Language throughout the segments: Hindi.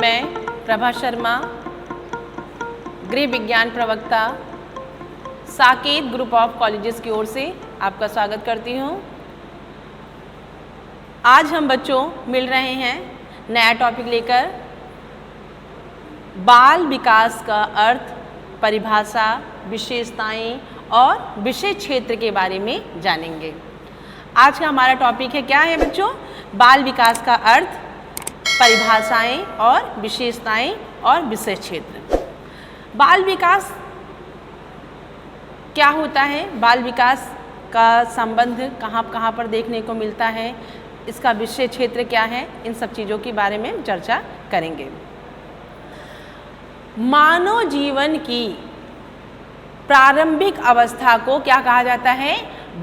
मैं प्रभा शर्मा, गृह विज्ञान प्रवक्ता, साकेत ग्रुप ऑफ कॉलेजेस की ओर से आपका स्वागत करती हूँ। आज हम बच्चों मिल रहे हैं नया टॉपिक लेकर। बाल विकास का अर्थ, परिभाषा, विशेषताएं और विषय क्षेत्र के बारे में जानेंगे। आज का हमारा टॉपिक है, क्या है बच्चों? बाल विकास का अर्थ, परिभाषाएं और विशेषताएं और विषय क्षेत्र। बाल विकास क्या होता है? बाल विकास का संबंध कहाँ पर देखने को मिलता है? इसका विषय क्षेत्र क्या है? इन सब चीज़ों के बारे में चर्चा करेंगे। मानव जीवन की प्रारंभिक अवस्था को क्या कहा जाता है?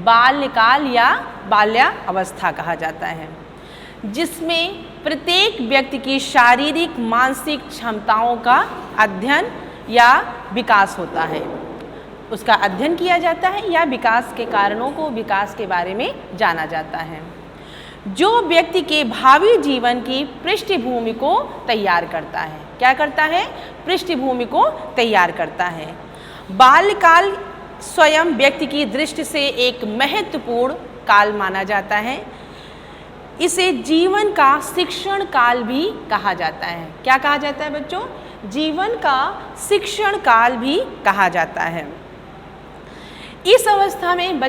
बाल्यकाल या बाल्यावस्था कहा जाता है, जिसमें प्रत्येक व्यक्ति की शारीरिक मानसिक क्षमताओं का अध्ययन या विकास होता है। उसका अध्ययन किया जाता है या विकास के कारणों को, विकास के बारे में जाना जाता है, जो व्यक्ति के भावी जीवन की पृष्ठभूमि को तैयार करता है। क्या करता है? पृष्ठभूमि को तैयार करता है। बाल्यकाल स्वयं व्यक्ति की दृष्टि से एक महत्वपूर्ण काल माना जाता है। इसे जीवन का शिक्षण काल भी कहा जाता है। क्या कहा जाता है बच्चों? जीवन का शिक्षण काल भी कहा जाता है। इस अवस्था में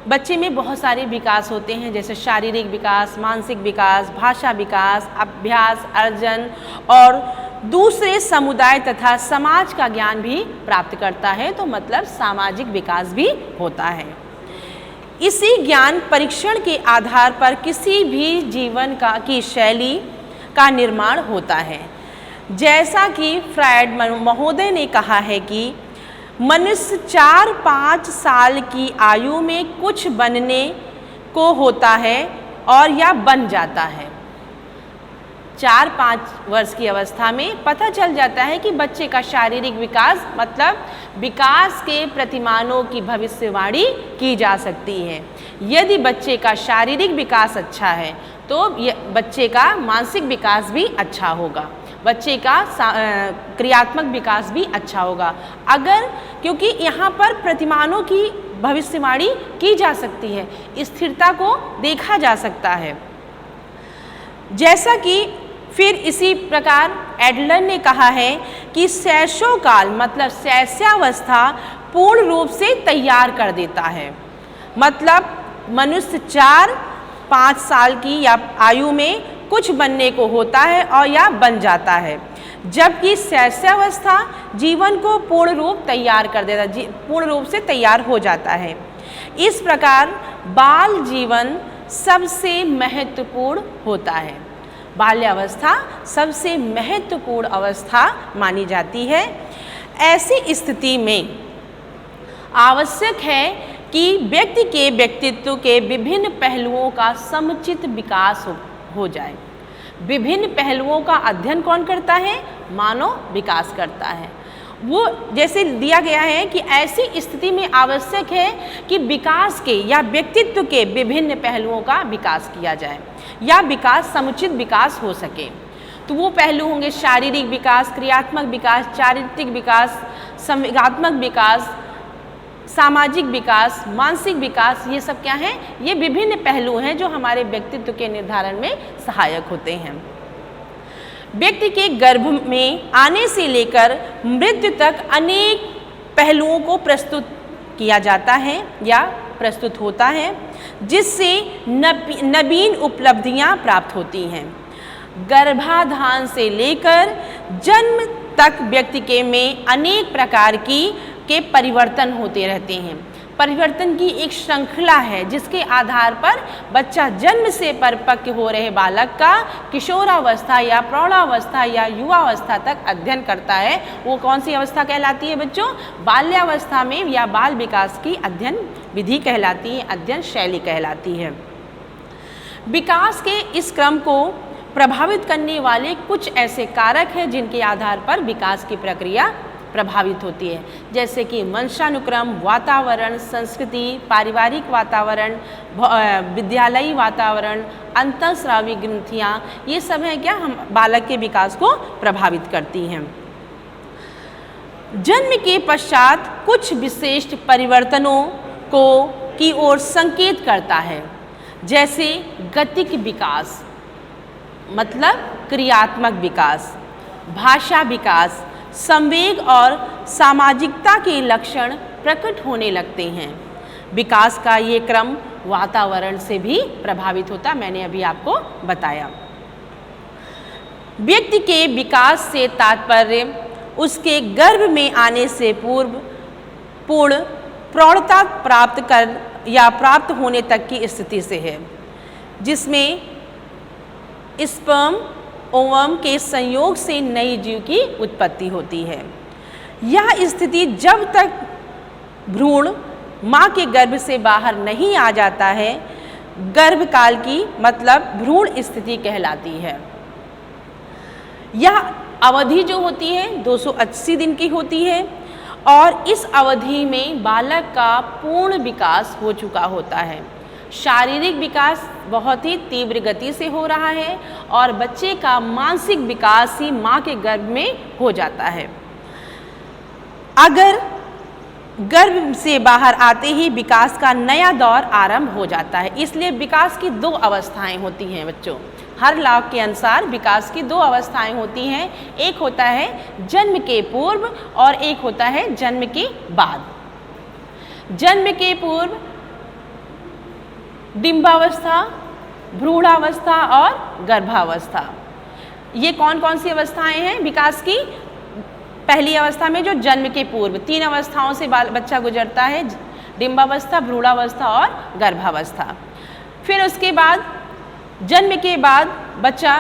बच्चे में बहुत सारे विकास होते हैं, जैसे शारीरिक विकास, मानसिक विकास, भाषा विकास, अभ्यास अर्जन और दूसरे समुदाय तथा समाज का ज्ञान भी प्राप्त करता है। तो मतलब सामाजिक विकास भी होता है। इसी ज्ञान परीक्षण के आधार पर किसी भी जीवन की शैली का निर्माण होता है। जैसा कि फ्रायड महोदय ने कहा है कि मनुष्य 4-5 साल की आयु में कुछ बनने को होता है और या बन जाता है। 4-5 वर्ष की अवस्था में पता चल जाता है कि बच्चे का शारीरिक विकास, मतलब विकास के प्रतिमानों की भविष्यवाणी की जा सकती है। यदि बच्चे का शारीरिक विकास अच्छा है तो बच्चे का मानसिक विकास भी अच्छा होगा, बच्चे का क्रियात्मक विकास भी अच्छा होगा। क्योंकि यहाँ पर प्रतिमानों की भविष्यवाणी की जा सकती है, स्थिरता को देखा जा सकता है। जैसा कि फिर इसी प्रकार एडलर ने कहा है कि शैशवकाल मतलब शैशवावस्था पूर्ण रूप से तैयार कर देता है। मतलब मनुष्य 4-5 साल की या आयु में कुछ बनने को होता है और या बन जाता है, जबकि शैशवावस्था जीवन को पूर्ण रूप तैयार कर देता है, पूर्ण रूप से तैयार हो जाता है। इस प्रकार बाल जीवन सबसे महत्वपूर्ण होता है। बाल्यावस्था सबसे महत्वपूर्ण अवस्था मानी जाती है। ऐसी स्थिति में आवश्यक है कि व्यक्ति के व्यक्तित्व के विभिन्न पहलुओं का समुचित विकास हो जाए। विभिन्न पहलुओं का अध्ययन कौन करता है? मानव विकास करता है। वो जैसे दिया गया है कि ऐसी स्थिति में आवश्यक है कि विकास के या व्यक्तित्व के विभिन्न पहलुओं का विकास किया जाए या विकास समुचित विकास हो सके। तो वो पहलू होंगे शारीरिक विकास, क्रियात्मक विकास, चारित्रिक विकास, संवेगात्मक विकास, सामाजिक विकास, मानसिक विकास। ये सब क्या हैं? ये विभिन्न पहलू हैं जो हमारे व्यक्तित्व के निर्धारण में सहायक होते हैं। व्यक्ति के गर्भ में आने से लेकर मृत्यु तक अनेक पहलुओं को प्रस्तुत किया जाता है या प्रस्तुत होता है, जिससे नवीन उपलब्धियां प्राप्त होती हैं। गर्भाधान से लेकर जन्म तक व्यक्ति के में अनेक प्रकार के परिवर्तन होते रहते हैं। परिवर्तन की एक श्रृंखला है, जिसके आधार पर बच्चा जन्म से परिपक्व हो रहे बालक का किशोरावस्था या प्रौढ़ावस्था या युवावस्था तक अध्ययन करता है। वो कौन सी अवस्था कहलाती है बच्चों? बाल्यावस्था में या बाल विकास की अध्ययन विधि कहलाती है, अध्ययन शैली कहलाती है। विकास के इस क्रम को प्रभावित करने वाले कुछ ऐसे कारक हैं जिनके आधार पर विकास की प्रक्रिया प्रभावित होती है, जैसे कि वंशानुक्रम, वातावरण, संस्कृति, पारिवारिक वातावरण, विद्यालयी वातावरण, अंतःस्रावी ग्रंथियाँ, ये सब हैं क्या, हम बालक के विकास को प्रभावित करती हैं। जन्म के पश्चात कुछ विशिष्ट परिवर्तनों की ओर संकेत करता है, जैसे गतिक विकास मतलब क्रियात्मक विकास, भाषा विकास, संवेग और सामाजिकता के लक्षण प्रकट होने लगते हैं। विकास का ये क्रम वातावरण से भी प्रभावित होता, मैंने अभी आपको बताया। व्यक्ति के विकास से तात्पर्य उसके गर्भ में आने से पूर्ण प्रौढ़ता प्राप्त होने तक की स्थिति से है, जिसमें स्पर्म ओवम के संयोग से नई जीव की उत्पत्ति होती है। यह स्थिति जब तक भ्रूण माँ के गर्भ से बाहर नहीं आ जाता है, गर्भकाल की मतलब भ्रूण स्थिति कहलाती है। यह अवधि जो होती है 280 दिन की होती है और इस अवधि में बालक का पूर्ण विकास हो चुका होता है। शारीरिक विकास बहुत ही तीव्र गति से हो रहा है और बच्चे का मानसिक विकास ही माँ के गर्भ में हो जाता है। अगर गर्भ से बाहर आते ही विकास का नया दौर आरंभ हो जाता है। इसलिए विकास की 2 अवस्थाएं होती हैं बच्चों, हर लाभ के अनुसार विकास की 2 अवस्थाएं होती हैं, एक होता है जन्म के पूर्व और एक होता है जन्म के बाद। जन्म के पूर्व डिंबावस्था, भ्रूणावस्था और गर्भावस्था, ये कौन कौन सी अवस्थाएं हैं विकास की? पहली अवस्था में जो जन्म के पूर्व 3 अवस्थाओं से बच्चा गुजरता है, डिंबावस्था, भ्रूणावस्था और गर्भावस्था। फिर उसके बाद जन्म के बाद बच्चा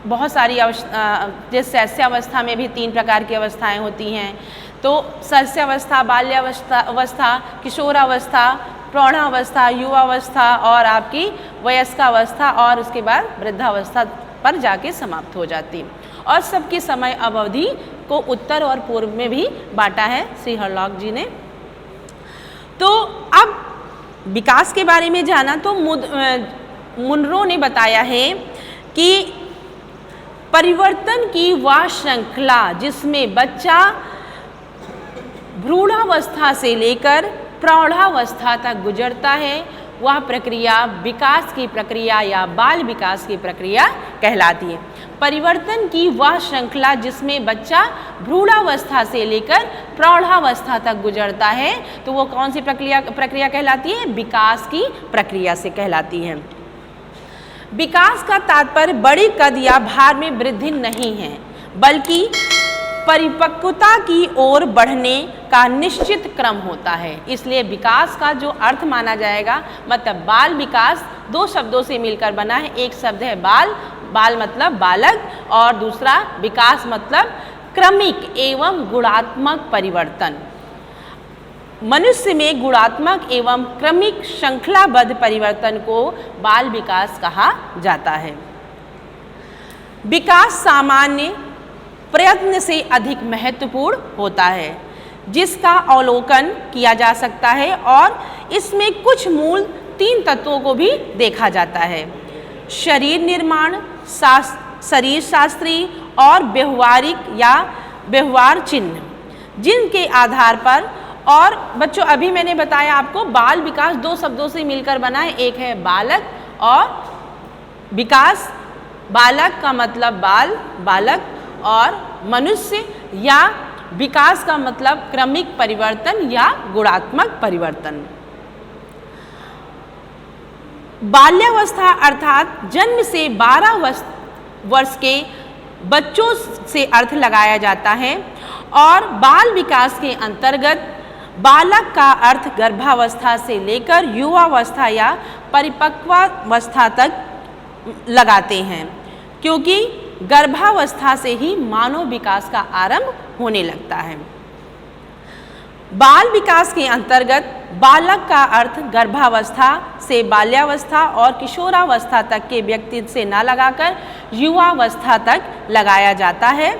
बहुत सारी जैसे शैशवावस्था में भी 3 प्रकार की अवस्थाएं होती हैं। तो शैशवावस्था, बाल्यावस्था, किशोरावस्था, प्रौढ़ावस्था, युवावस्था और आपकी वयस्कावस्था और उसके बाद वृद्धावस्था पर जाके समाप्त हो जाती। और सबकी समय अवधि को उत्तर और पूर्व में भी बांटा है श्री हरलॉक जी ने। तो अब विकास के बारे में जाना तो मुनरो ने बताया है कि परिवर्तन की वह श्रृंखला जिसमें बच्चा भ्रूणावस्था से लेकर प्रौढ़ावस्था तक गुजरता है, वह प्रक्रिया विकास की प्रक्रिया या बाल विकास की प्रक्रिया कहलाती है। परिवर्तन की वह श्रृंखला जिसमें बच्चा भ्रूणावस्था से लेकर प्रौढ़ावस्था तक गुजरता है, तो वो कौन सी प्रक्रिया कहलाती है? विकास की प्रक्रिया से कहलाती है। विकास का तात्पर्य बड़ी कद या भार में वृद्धि नहीं है, बल्कि परिपक्वता की ओर बढ़ने का निश्चित क्रम होता है। इसलिए विकास का जो अर्थ माना जाएगा, मतलब बाल विकास 2 शब्दों से मिलकर बना है। एक शब्द है बाल, बाल मतलब बालक, और दूसरा विकास मतलब क्रमिक एवं गुणात्मक परिवर्तन। मनुष्य में गुणात्मक एवं क्रमिक श्रृंखलाबद्ध परिवर्तन को बाल विकास कहा जाता है। विकास सामान्य प्रयत्न से अधिक महत्वपूर्ण होता है, जिसका अवलोकन किया जा सकता है, और इसमें कुछ मूल 3 तत्वों को भी देखा जाता है: शरीर निर्माण, शरीर शास्त्री और व्यवहारिक या व्यवहार चिन्ह, जिनके आधार पर। और बच्चों अभी मैंने बताया आपको बाल विकास 2 शब्दों से मिलकर बना है, एक है बालक और विकास। बालक का मतलब बालक, और मनुष्य या विकास का मतलब क्रमिक परिवर्तन या गुणात्मक परिवर्तन। बाल्यावस्था अर्थात जन्म से 12 वर्ष के बच्चों से अर्थ लगाया जाता है, और बाल विकास के अंतर्गत बालक का अर्थ गर्भावस्था से लेकर युवावस्था या परिपक्वावस्था तक लगाते हैं, क्योंकि गर्भावस्था से ही मानव विकास का आरंभ होने लगता है। बाल विकास के अंतर्गत बालक का अर्थ गर्भावस्था से बाल्यावस्था और किशोरावस्था तक के व्यक्ति से न लगाकर युवावस्था तक लगाया जाता है।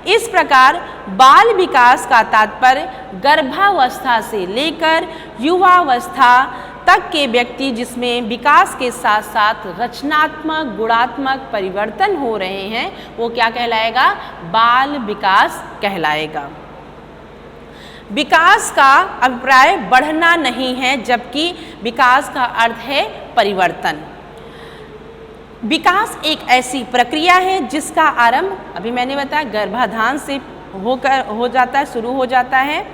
इस प्रकार बाल विकास का तात्पर्य गर्भावस्था से लेकर युवावस्था तक के व्यक्ति जिसमें विकास के साथ साथ रचनात्मक गुणात्मक परिवर्तन हो रहे हैं वो क्या कहलाएगा? बाल विकास कहलाएगा। विकास का अभिप्राय बढ़ना नहीं है, जबकि विकास का अर्थ है परिवर्तन। विकास एक ऐसी प्रक्रिया है जिसका आरंभ अभी मैंने बताया गर्भाधान से हो जाता है, शुरू हो जाता है,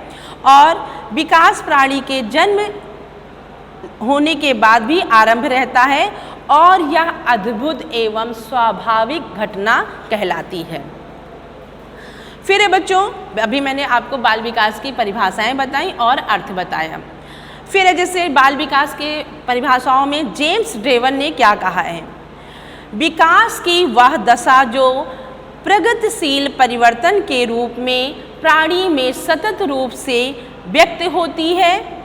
और विकास प्राणी के जन्म होने के बाद भी आरंभ रहता है और यह अद्भुत एवं स्वाभाविक घटना कहलाती है। फिर बच्चों अभी मैंने आपको बाल विकास की परिभाषाएं बताई और अर्थ बताया। फिर जैसे बाल विकास के परिभाषाओं में जेम्स ड्रेवन ने क्या कहा है? विकास की वह दशा जो प्रगतिशील परिवर्तन के रूप में प्राणी में सतत रूप से व्यक्त होती है।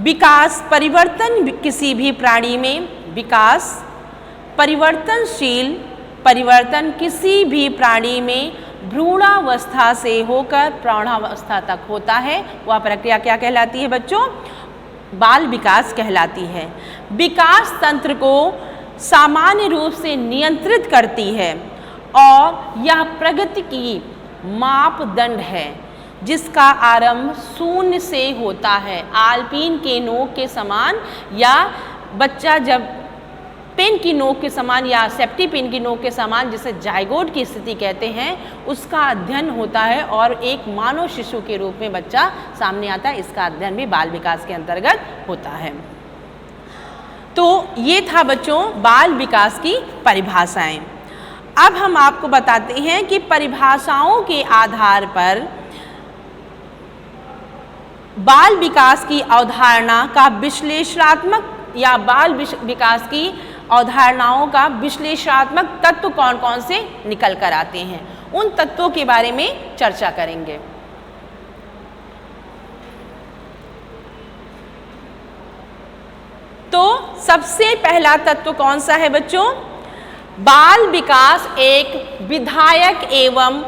विकास परिवर्तन किसी भी प्राणी में विकास परिवर्तनशील परिवर्तन किसी भी प्राणी में भ्रूणावस्था से होकर प्रौढ़ावस्था तक होता है। वह प्रक्रिया क्या कहलाती है बच्चों? बाल विकास कहलाती है। विकास तंत्र को सामान्य रूप से नियंत्रित करती है और यह प्रगति की मापदंड है जिसका आरंभ शून्य से होता है। आलपीन के नोक के समान या बच्चा जब पेन की नोक के समान या सेफ्टी पिन की नोक के समान जिसे जायगोट की स्थिति कहते हैं उसका अध्ययन होता है और एक मानव शिशु के रूप में बच्चा सामने आता है। इसका अध्ययन भी बाल विकास के अंतर्गत होता है। तो ये था बच्चों बाल विकास की परिभाषाएं। अब हम आपको बताते हैं कि परिभाषाओं के आधार पर बाल विकास की अवधारणा का विश्लेषणात्मक या बाल विकास की अवधारणाओं का विश्लेषणात्मक तत्व कौन कौन से निकल कर आते हैं, उन तत्वों के बारे में चर्चा करेंगे। तो सबसे पहला तत्व कौन सा है बच्चों? बाल विकास एक विधायक एवं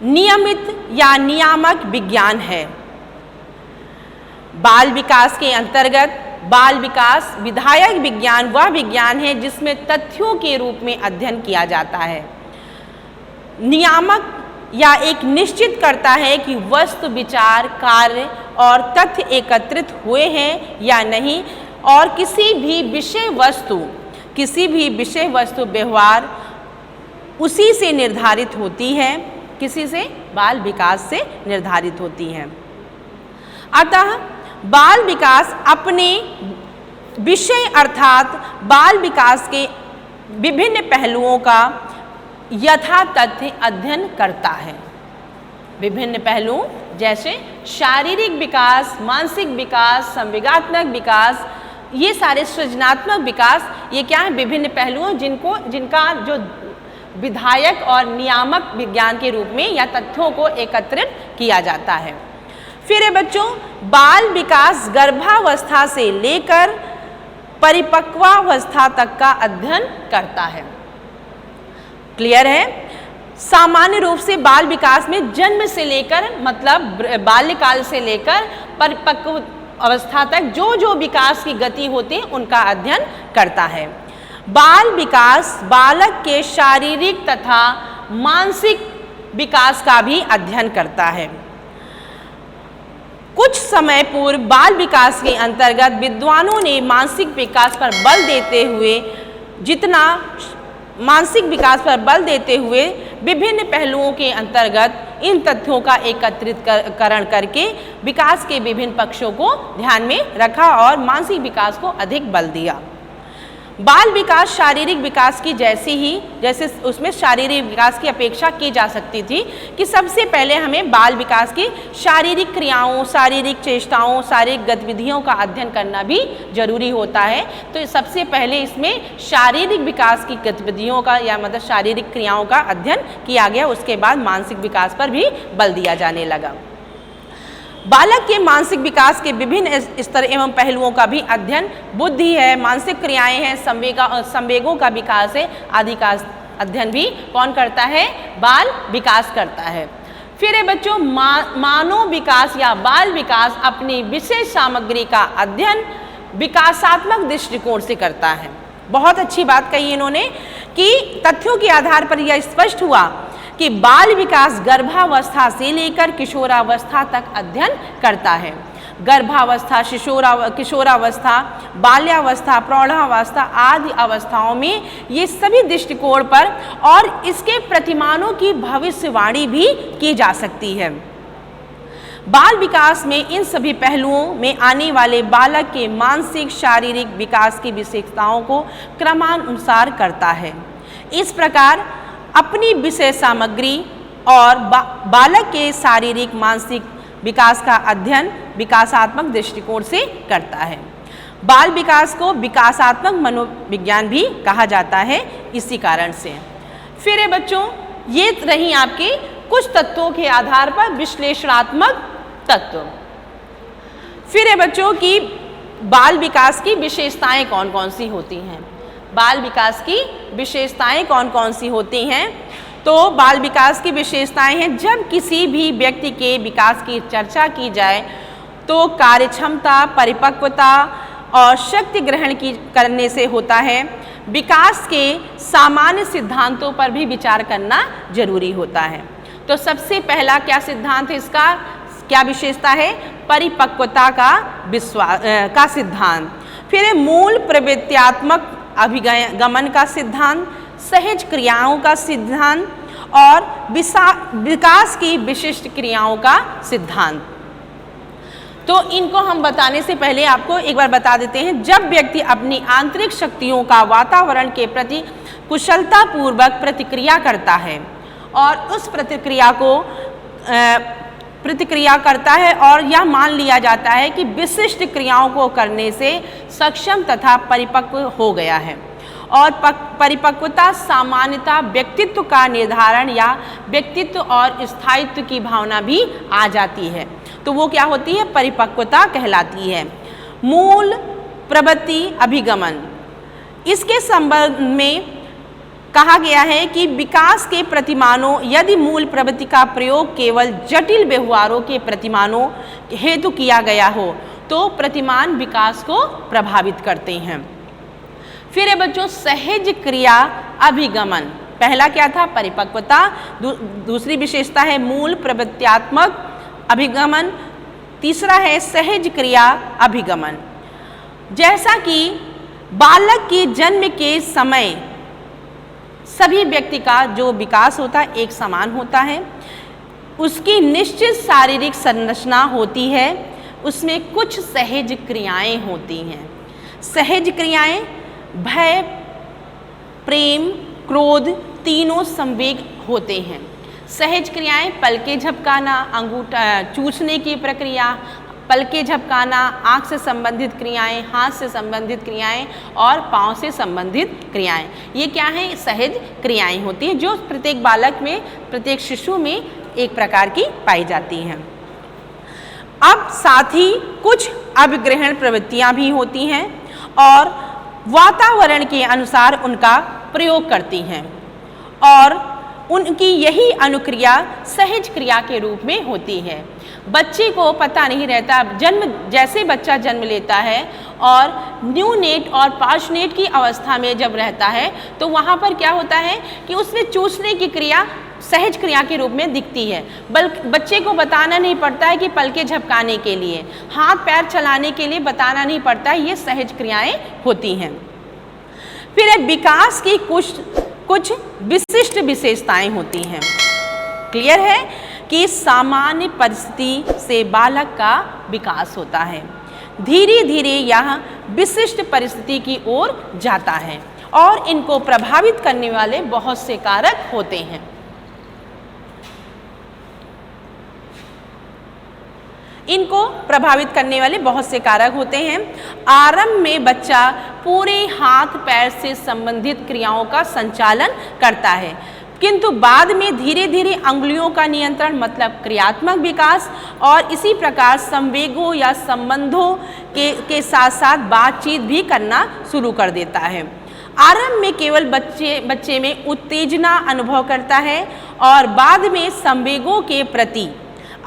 नियमित या नियामक विज्ञान है। बाल विकास के अंतर्गत बाल विकास विधायक विज्ञान वह विज्ञान है जिसमें तथ्यों के रूप में अध्ययन किया जाता है। नियामक या एक निश्चित करता है कि वस्तु विचार कार्य और तथ्य एकत्रित हुए हैं या नहीं, और किसी भी विषय वस्तु व्यवहार उसी से निर्धारित होती है, किसी से बाल विकास से निर्धारित होती है। अतः बाल विकास अपने विषय अर्थात बाल विकास के विभिन्न पहलुओं का यथातथ्य अध्ययन करता है। विभिन्न पहलू जैसे शारीरिक विकास, मानसिक विकास, संवेगात्मक विकास, ये सारे सृजनात्मक विकास, ये क्या है? विभिन्न पहलुओं जिनका जो विधायक और नियामक विज्ञान के रूप में या तथ्यों को एकत्रित किया जाता है। फिर है बच्चों बाल विकास गर्भावस्था से लेकर परिपक्वावस्था तक का अध्ययन करता है। क्लियर है? सामान्य रूप से बाल विकास में जन्म से लेकर मतलब बाल्यकाल से लेकर परिपक्व अवस्था तक जो जो विकास की गति होती है उनका अध्ययन करता है। बाल विकास बालक के शारीरिक तथा मानसिक विकास का भी अध्ययन करता है। कुछ समय पूर्व बाल विकास के अंतर्गत विद्वानों ने मानसिक विकास पर बल देते हुए विभिन्न पहलुओं के अंतर्गत इन तथ्यों का एकत्रितकरण करके विकास के विभिन्न पक्षों को ध्यान में रखा और मानसिक विकास को अधिक बल दिया। बाल विकास शारीरिक विकास की जैसे उसमें शारीरिक विकास की अपेक्षा की जा सकती थी कि सबसे पहले हमें बाल विकास की शारीरिक क्रियाओं, शारीरिक चेष्टाओं, शारीरिक गतिविधियों का अध्ययन करना भी जरूरी होता है। तो सबसे पहले इसमें शारीरिक विकास की गतिविधियों का या मतलब शारीरिक क्रियाओं का अध्ययन किया गया। उसके बाद मानसिक विकास पर भी बल दिया जाने लगा। बालक के मानसिक विकास के विभिन्न स्तर एवं पहलुओं का भी अध्ययन बुद्धि है, मानसिक क्रियाएं हैं, संवेगों का विकास है आदि का अध्ययन भी कौन करता है? बाल विकास करता है। फिर है बच्चों मानव विकास या बाल विकास अपनी विशेष सामग्री का अध्ययन विकासात्मक दृष्टिकोण से करता है। बहुत अच्छी बात कही इन्होंने कि तथ्यों के आधार पर यह स्पष्ट हुआ कि बाल विकास गर्भावस्था से लेकर किशोरावस्था तक अध्ययन करता है। गर्भावस्था, किशोरावस्था, बाल्यावस्था, प्रौढ़ावस्था आदि अवस्थाओं में ये सभी दृष्टिकोण पर और इसके प्रतिमानों की भविष्यवाणी भी की जा सकती है। बाल विकास में इन सभी पहलुओं में आने वाले बालक के मानसिक शारीरिक विकास की विशेषताओं को क्रमानुसार करता है। इस प्रकार अपनी विषय सामग्री और बालक के शारीरिक मानसिक विकास का अध्ययन विकासात्मक दृष्टिकोण से करता है। बाल विकास को विकासात्मक मनोविज्ञान भी कहा जाता है इसी कारण से। फिर है बच्चों ये रही आपकी कुछ तत्वों के आधार पर विश्लेषणात्मक तत्व। फिर है बच्चों की बाल विकास की विशेषताएं कौन कौन सी होती हैं? बाल विकास की विशेषताएं कौन कौन सी होती हैं? तो बाल विकास की विशेषताएं हैं, जब किसी भी व्यक्ति के विकास की चर्चा की जाए तो कार्यक्षमता, परिपक्वता और शक्ति ग्रहण करने से होता है। विकास के सामान्य सिद्धांतों पर भी विचार करना जरूरी होता है। तो सबसे पहला क्या सिद्धांत है इसका, क्या विशेषता है? परिपक्वता का सिद्धांत। फिर है मूल प्रवृत्त्यात्मक अभिगमन का सिद्धांत, सहज क्रियाओं का सिद्धांत और विकास की विशिष्ट क्रियाओं का सिद्धांत। तो इनको हम बताने से पहले आपको एक बार बता देते हैं, जब व्यक्ति अपनी आंतरिक शक्तियों का वातावरण के प्रति कुशलतापूर्वक प्रतिक्रिया करता है और उस प्रतिक्रिया करता है और यह मान लिया जाता है कि विशिष्ट क्रियाओं को करने से सक्षम तथा परिपक्व हो गया है। और परिपक्वता सामान्यतः व्यक्तित्व का निर्धारण या व्यक्तित्व और स्थायित्व की भावना भी आ जाती है, तो वो क्या होती है? परिपक्वता कहलाती है। मूल प्रवृत्ति अभिगमन, इसके संबंध में कहा गया है कि विकास के प्रतिमानों, यदि मूल प्रवृत्ति का प्रयोग केवल जटिल व्यवहारों के प्रतिमानों हेतु किया गया हो तो प्रतिमान विकास को प्रभावित करते हैं। फिर है बच्चों सहज क्रिया अभिगमन। पहला क्या था? परिपक्वता। दूसरी विशेषता है मूल प्रवृत्त्यात्मक अभिगमन। तीसरा है सहज क्रिया अभिगमन। जैसा कि बालक के जन्म के समय सभी व्यक्ति का जो विकास होता है एक समान होता है, उसकी निश्चित शारीरिक संरचना होती है, उसमें कुछ सहज क्रियाएं होती हैं। सहज क्रियाएं भय, प्रेम, क्रोध तीनों संवेग होते हैं। सहज क्रियाएं पलके झपकाना, अंगूठा चूसने की प्रक्रिया, पलके झपकाना, आँख से संबंधित क्रियाएं, हाथ से संबंधित क्रियाएं और पाँव से संबंधित क्रियाएं, ये क्या हैं? सहज क्रियाएं होती हैं जो प्रत्येक बालक में, प्रत्येक शिशु में एक प्रकार की पाई जाती हैं। अब साथ ही कुछ अभिग्रहण प्रवृत्तियां भी होती हैं और वातावरण के अनुसार उनका प्रयोग करती हैं और उनकी यही अनुक्रिया सहज क्रिया के रूप में होती है। बच्चे को पता नहीं रहता, जैसे बच्चा जन्म लेता है और न्यूनेट और पार्शनेट की अवस्था में जब रहता है तो वहाँ पर क्या होता है कि उसमें चूसने की क्रिया सहज क्रिया के रूप में दिखती है। बल्कि बच्चे को बताना नहीं पड़ता है कि पलके झपकाने के लिए, हाथ पैर चलाने के लिए बताना नहीं पड़ता है, ये सहज क्रियाएं होती हैं। फिर विकास की कुछ विशिष्ट विशेषताएं होती हैं। क्लियर है कि सामान्य परिस्थिति से बालक का विकास होता है, धीरे धीरे यह विशिष्ट परिस्थिति की ओर जाता है और इनको प्रभावित करने वाले बहुत से कारक होते हैं। इनको प्रभावित करने वाले बहुत से कारक होते हैं। आरंभ में बच्चा पूरे हाथ पैर से संबंधित क्रियाओं का संचालन करता है, किंतु बाद में धीरे धीरे अंगुलियों का नियंत्रण मतलब क्रियात्मक विकास और इसी प्रकार संवेगों या संबंधों के साथ साथ बातचीत भी करना शुरू कर देता है। आरंभ में केवल बच्चे में उत्तेजना अनुभव करता है और बाद में संवेगों के प्रति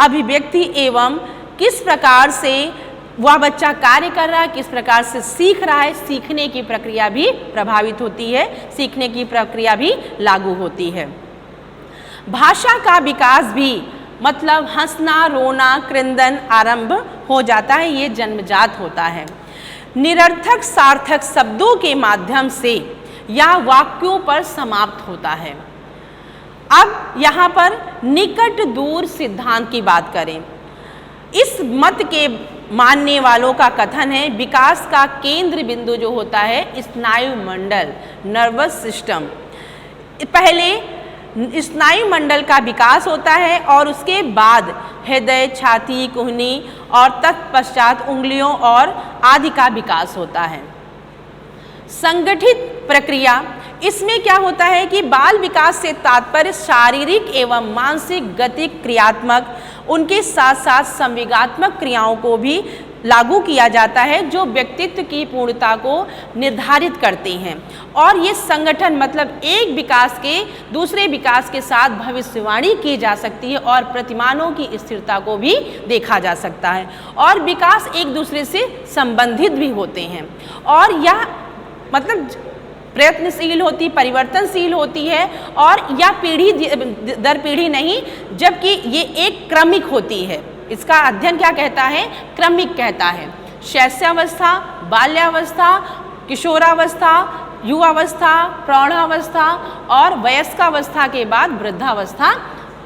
अभिव्यक्ति एवं किस प्रकार से वह बच्चा कार्य कर रहा है, किस प्रकार से सीख रहा है, सीखने की प्रक्रिया भी प्रभावित होती है, सीखने की प्रक्रिया भी लागू होती है। भाषा का विकास भी मतलब हंसना, रोना, क्रंदन आरंभ हो जाता है, ये जन्मजात होता है। निरर्थक सार्थक शब्दों के माध्यम से या वाक्यों पर समाप्त होता है। अब यहाँ पर निकट दूर सिद्धांत की बात करें, इस मत के मानने वालों का कथन है विकास का केंद्र बिंदु जो होता है स्नायु मंडल, नर्वस सिस्टम। पहले स्नायु मंडल का विकास होता है और उसके बाद हृदय, छाती, कुहनी और तत्पश्चात उंगलियों और आदि का विकास होता है। संगठित प्रक्रिया, इसमें क्या होता है कि बाल विकास से तात्पर्य शारीरिक एवं मानसिक, गतिक, क्रियात्मक, उनके साथ साथ संवेगात्मक क्रियाओं को भी लागू किया जाता है जो व्यक्तित्व की पूर्णता को निर्धारित करते हैं। और ये संगठन मतलब एक विकास के दूसरे विकास के साथ भविष्यवाणी की जा सकती है और प्रतिमानों की स्थिरता को भी देखा जा सकता है और विकास एक दूसरे से संबंधित भी होते हैं और यह मतलब प्रयत्नशील होती, परिवर्तनशील होती है और यह पीढ़ी दर पीढ़ी नहीं, जबकि ये एक क्रमिक होती है। इसका अध्ययन क्या कहता है? क्रमिक कहता है। शैशवावस्था, बाल्यावस्था, किशोरावस्था, युवावस्था, प्रौढ़ावस्था और वयस्कावस्था के बाद वृद्धावस्था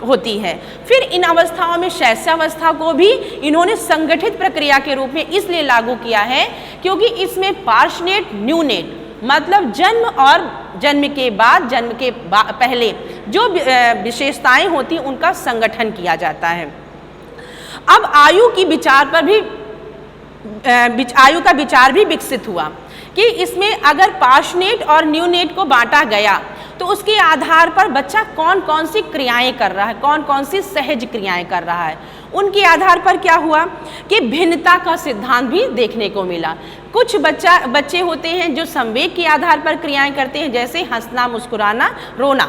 होती है। फिर इन अवस्थाओं में शैशवावस्था को भी इन्होंने संगठित प्रक्रिया के रूप में इसलिए लागू किया है क्योंकि इसमें पार्शनेट, न्यूनेट मतलब जन्म और जन्म के बाद, जन्म के पहले जो विशेषताएं होती उनका संगठन किया जाता है। अब आयु की विचार पर भी आयु का विचार भी विकसित हुआ कि इसमें अगर पार्शनेट और न्यूनेट को बांटा गया तो उसके आधार पर बच्चा कौन कौन सी क्रियाएं कर रहा है, कौन कौन सी सहज क्रियाएं कर रहा है, उनके आधार पर क्या हुआ कि भिन्नता का सिद्धांत भी देखने को मिला। कुछ बच्चे होते हैं जो संवेग के आधार पर क्रियाएं करते हैं, जैसे हंसना, मुस्कुराना, रोना,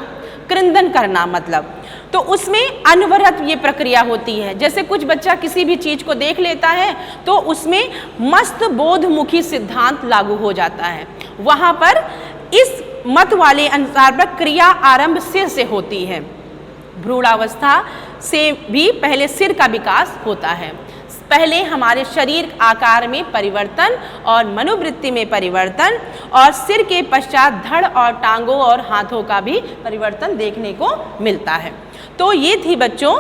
क्रंदन करना मतलब, तो उसमें अनवरत ये प्रक्रिया होती है। जैसे कुछ बच्चा किसी भी चीज को देख लेता है तो उसमें मस्त बोधमुखी सिद्धांत लागू हो जाता है। वहां पर इस मत वाले अनुसार पर क्रिया आरंभ सिर से होती है। भ्रूणावस्था से भी पहले सिर का विकास होता है। पहले हमारे शरीर आकार में परिवर्तन और मनोवृत्ति में परिवर्तन और सिर के पश्चात धड़ और टांगों और हाथों का भी परिवर्तन देखने को मिलता है। तो ये थी बच्चों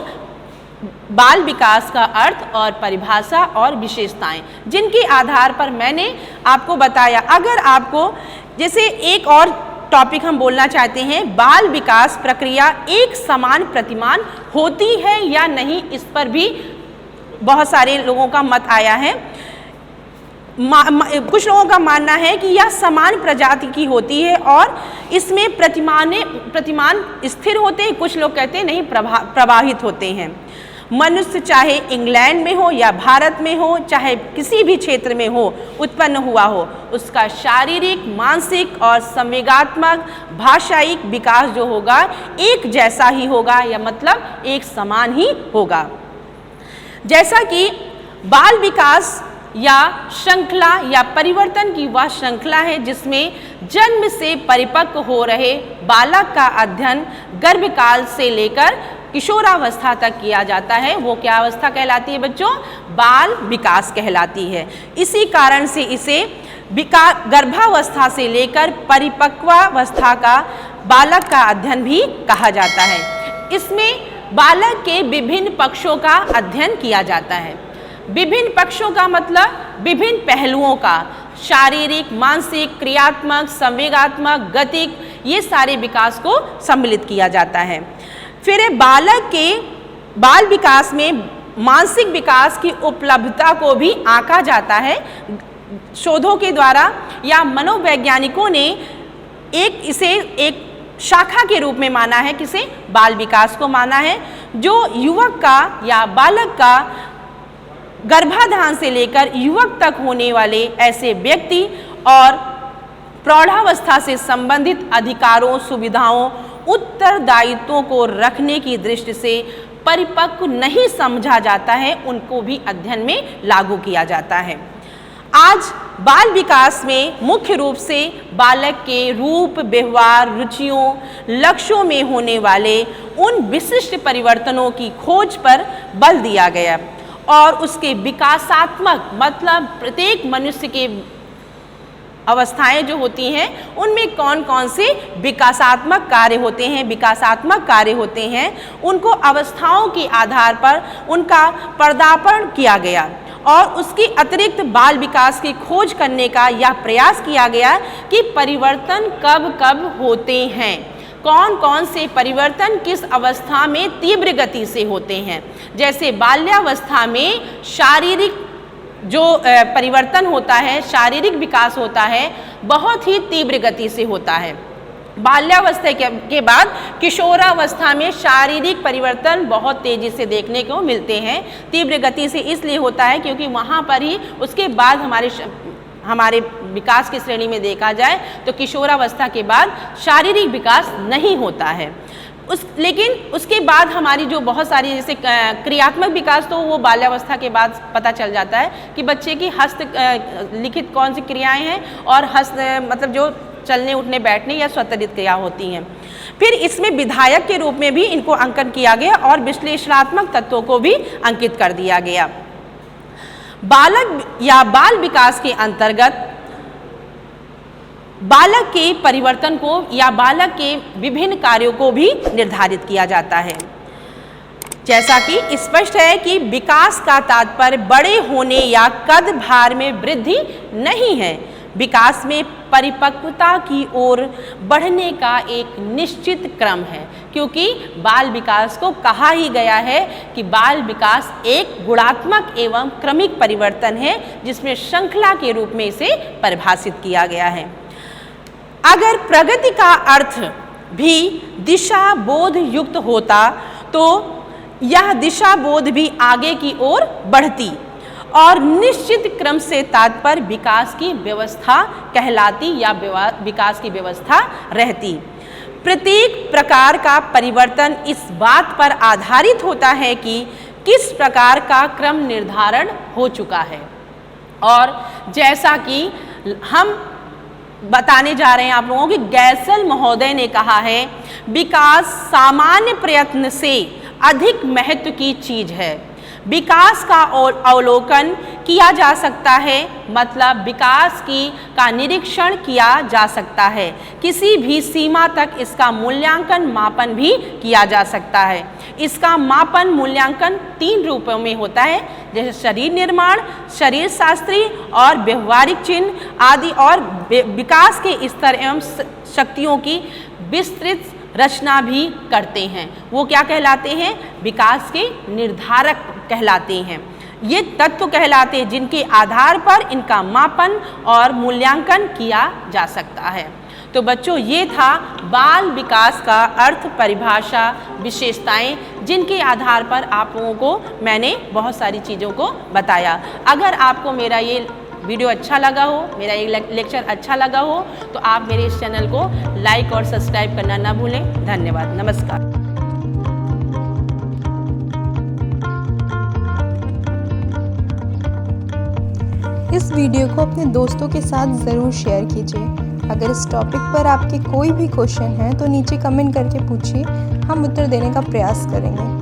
बाल विकास का अर्थ और परिभाषा और विशेषताएं, जिनके आधार पर मैंने आपको बताया। अगर आपको जैसे एक और टॉपिक हम बोलना चाहते हैं, बाल विकास प्रक्रिया एक समान प्रतिमान होती है या नहीं, इस पर भी बहुत सारे लोगों का मत आया है। कुछ लोगों का मानना है कि यह समान प्रजाति की होती है और इसमें प्रतिमान स्थिर होते हैं। कुछ लोग कहते हैं नहीं, प्रवाहित होते हैं। मनुष्य चाहे इंग्लैंड में हो या भारत में हो, चाहे किसी भी क्षेत्र में हो, उत्पन्न हुआ हो, उसका शारीरिक, मानसिक और संवेगात्मक, भाषायिक विकास जो होगा एक जैसा ही होगा या मतलब एक समान ही होगा। जैसा कि बाल विकास या श्रृंखला या परिवर्तन की वह श्रृंखला है जिसमें जन्म से परिपक्व हो रहे बालक का अध्ययन गर्भकाल से लेकर किशोरावस्था तक किया जाता है, वो क्या अवस्था कहलाती है बच्चों? बाल विकास कहलाती है। इसी कारण से इसे गर्भावस्था से लेकर परिपक्वावस्था का बालक का अध्ययन भी कहा जाता है। इसमें बालक के विभिन्न पक्षों का अध्ययन किया जाता है। विभिन्न पक्षों का मतलब विभिन्न पहलुओं का, शारीरिक, मानसिक, क्रियात्मक, संवेगात्मक, गतिक, ये सारे विकास को सम्मिलित किया जाता है। फिर बालक के बाल विकास में मानसिक विकास की उपलब्धता को भी आंका जाता है। शोधों के द्वारा या मनोवैज्ञानिकों ने इसे एक शाखा के रूप में माना है, किसे? बाल विकास को माना है, जो युवक का या बालक का गर्भाधान से लेकर युवक तक होने वाले ऐसे व्यक्ति और प्रौढ़ावस्था से संबंधित अधिकारों, सुविधाओं, उत्तरदायित्वों को रखने की दृष्टि से परिपक्व नहीं समझा जाता है, उनको भी अध्ययन में लागू किया जाता है। आज बाल विकास में मुख्य रूप से बालक के रूप, व्यवहार, रुचियों, लक्ष्यों में होने वाले उन विशिष्ट परिवर्तनों की खोज पर बल दिया गया और उसके विकासात्मक मतलब प्रत्येक मनुष्य के अवस्थाएं जो होती हैं उनमें कौन कौन से विकासात्मक कार्य होते हैं, उनको अवस्थाओं के आधार पर उनका पर्दापण किया गया और उसके अतिरिक्त बाल विकास की खोज करने का यह प्रयास किया गया कि परिवर्तन कब कब होते हैं, कौन कौन से परिवर्तन किस अवस्था में तीव्र गति से होते हैं। जैसे बाल्यावस्था में शारीरिक जो परिवर्तन होता है, शारीरिक विकास होता है, बहुत ही तीव्र गति से होता है। बाल्यावस्था के बाद किशोरावस्था में शारीरिक परिवर्तन बहुत तेजी से देखने को मिलते हैं। तीव्र गति से इसलिए होता है क्योंकि वहाँ पर ही उसके बाद हमारे विकास की श्रेणी में देखा जाए तो किशोरावस्था के बाद शारीरिक विकास नहीं होता है। लेकिन उसके बाद हमारी जो बहुत सारी जैसे क्रियात्मक विकास तो वो बाल्यावस्था के बाद पता चल जाता है कि बच्चे की लिखित कौन सी क्रियाएं हैं और मतलब जो चलने उठने बैठने या स्वतंत्र क्रिया होती हैं। फिर इसमें विधायक के रूप में भी इनको अंकन किया गया और विश्लेषणात्मक तत्वों को भी अंकित कर दिया गया। बालक या बाल विकास के अंतर्गत बालक के परिवर्तन को या बालक के विभिन्न कार्यों को भी निर्धारित किया जाता है। जैसा कि स्पष्ट है कि विकास का तात्पर्य बड़े होने या कद भार में वृद्धि नहीं है, विकास में परिपक्वता की ओर बढ़ने का एक निश्चित क्रम है, क्योंकि बाल विकास को कहा ही गया है कि बाल विकास एक गुणात्मक एवं क्रमिक परिवर्तन है जिसमें श्रृंखला के रूप में इसे परिभाषित किया गया है। अगर प्रगति का अर्थ भी दिशा बोध युक्त होता तो यह दिशा बोध भी आगे की ओर बढ़ती और निश्चित क्रम से तात्पर्य विकास की व्यवस्था कहलाती या विकास की व्यवस्था रहती। प्रत्येक प्रकार का परिवर्तन इस बात पर आधारित होता है कि किस प्रकार का क्रम निर्धारण हो चुका है। और जैसा कि हम बताने जा रहे हैं आप लोगों की, गैसल महोदय ने कहा है, विकास सामान्य प्रयत्न से अधिक महत्व की चीज है। विकास का अवलोकन किया जा सकता है, मतलब विकास का निरीक्षण किया जा सकता है। किसी भी सीमा तक इसका मूल्यांकन मापन भी किया जा सकता है। इसका मापन मूल्यांकन 3 रूपों में होता है, जैसे शरीर निर्माण, शरीर शास्त्री और व्यवहारिक चिन्ह आदि, और विकास के स्तर एवं शक्तियों की विस्तृत रचना भी करते हैं। वो क्या कहलाते हैं? विकास के निर्धारक कहलाते हैं। ये तत्व कहलाते हैं जिनके आधार पर इनका मापन और मूल्यांकन किया जा सकता है। तो बच्चों, ये था बाल विकास का अर्थ, परिभाषा, विशेषताएं, जिनके आधार पर आप लोगों को मैंने बहुत सारी चीज़ों को बताया। अगर आपको मेरा ये वीडियो अच्छा लगा हो, मेरा ये लेक्चर अच्छा लगा हो, तो आप मेरे इस चैनल को लाइक और सब्सक्राइब करना ना भूलें। धन्यवाद, नमस्कार। इस वीडियो को अपने दोस्तों के साथ ज़रूर शेयर कीजिए। अगर इस टॉपिक पर आपके कोई भी क्वेश्चन है तो नीचे कमेंट करके पूछिए, हम उत्तर देने का प्रयास करेंगे।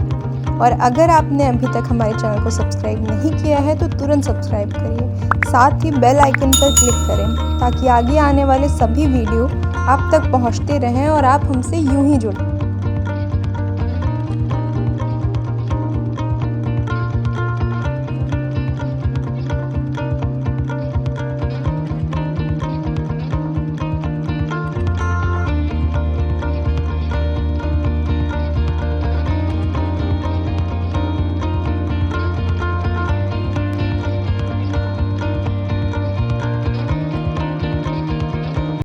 और अगर आपने अभी तक हमारे चैनल को सब्सक्राइब नहीं किया है तो तुरंत सब्सक्राइब करिए, साथ ही बेल आइकन पर क्लिक करें ताकि आगे आने वाले सभी वीडियो आप तक पहुंचते रहें और आप हमसे यूं ही जुड़ें।